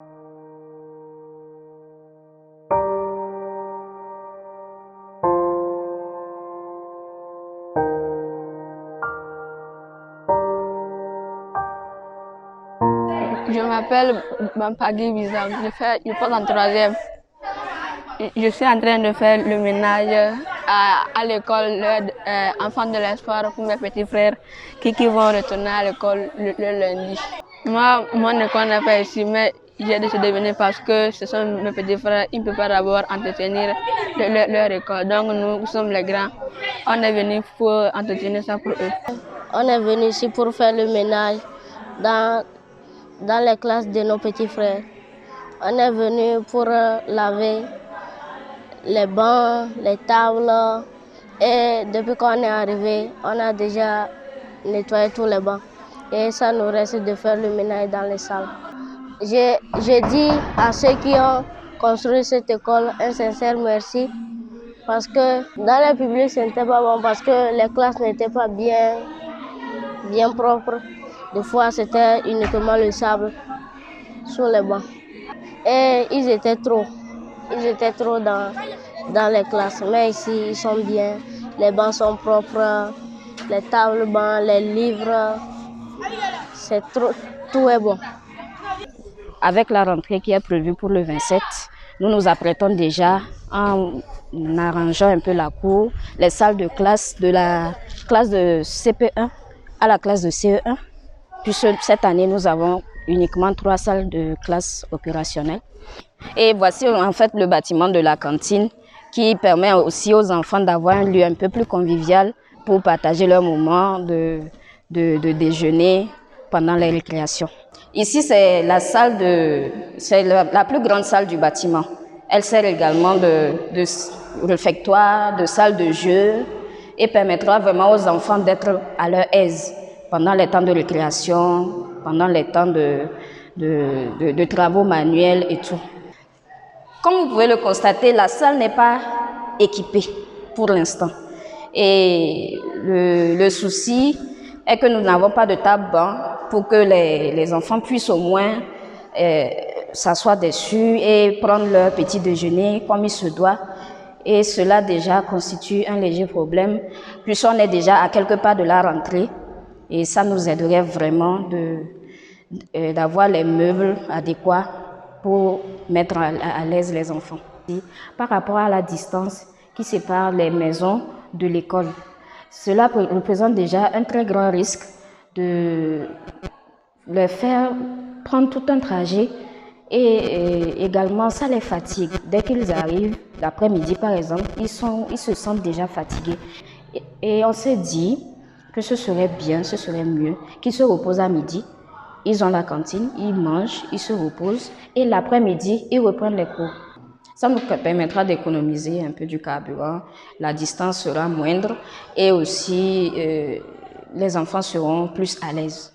Je m'appelle Bampagui Bizam, je passe en troisième. Je suis en train de faire le ménage à l'école, enfant de l'espoir pour mes petits frères qui vont retourner à l'école le lundi. Moi, mon école n'est pas ici, mais j'ai décidé de venir parce que ce sont mes petits frères, ils ne peuvent pas d'abord entretenir leur école. Donc nous sommes les grands, on est venus pour entretenir ça pour eux. On est venu ici pour faire le ménage dans les classes de nos petits frères. On est venu pour laver les bancs, les tables. Et depuis qu'on est arrivé, on a déjà nettoyé tous les bancs. Et ça nous reste de faire le ménage dans les salles. J'ai dit à ceux qui ont construit cette école un sincère merci. Parce que dans le public, ce n'était pas bon, parce que les classes n'étaient pas bien propres. Des fois, c'était uniquement le sable sur les bancs. Et ils étaient trop dans les classes. Mais ici, ils sont bien, les bancs sont propres, les tables bancs, les livres, tout est bon. Avec la rentrée qui est prévue pour le 27, nous nous apprêtons déjà en arrangeant un peu la cour, les salles de classe, de la classe de CP1 à la classe de CE1. Puisque cette année, nous avons uniquement 3 salles de classe opérationnelles. Et voici en fait le bâtiment de la cantine qui permet aussi aux enfants d'avoir un lieu un peu plus convivial pour partager leur moment de déjeuner pendant les récréations. Ici, c'est la plus grande salle du bâtiment. Elle sert également de réfectoire, de salle de jeu et permettra vraiment aux enfants d'être à leur aise pendant les temps de récréation, pendant les temps de travaux manuels et tout. Comme vous pouvez le constater, la salle n'est pas équipée pour l'instant. Et le souci est que nous n'avons pas de table-banc pour que les enfants puissent au moins s'asseoir dessus et prendre leur petit déjeuner comme il se doit. Et cela déjà constitue un léger problème, puisqu'on est déjà à quelques pas de la rentrée. Et ça nous aiderait vraiment d'avoir les meubles adéquats pour mettre à l'aise les enfants. Par rapport à la distance qui sépare les maisons de l'école, cela représente déjà un très grand risque de les faire prendre tout un trajet et également ça les fatigue. Dès qu'ils arrivent, l'après-midi par exemple, ils se sentent déjà fatigués. Et on s'est dit que ce serait bien, ce serait mieux qu'ils se reposent à midi. Ils ont la cantine, ils mangent, ils se reposent et l'après-midi, ils reprennent les cours. Ça nous permettra d'économiser un peu du carburant, la distance sera moindre et aussi les enfants seront plus à l'aise.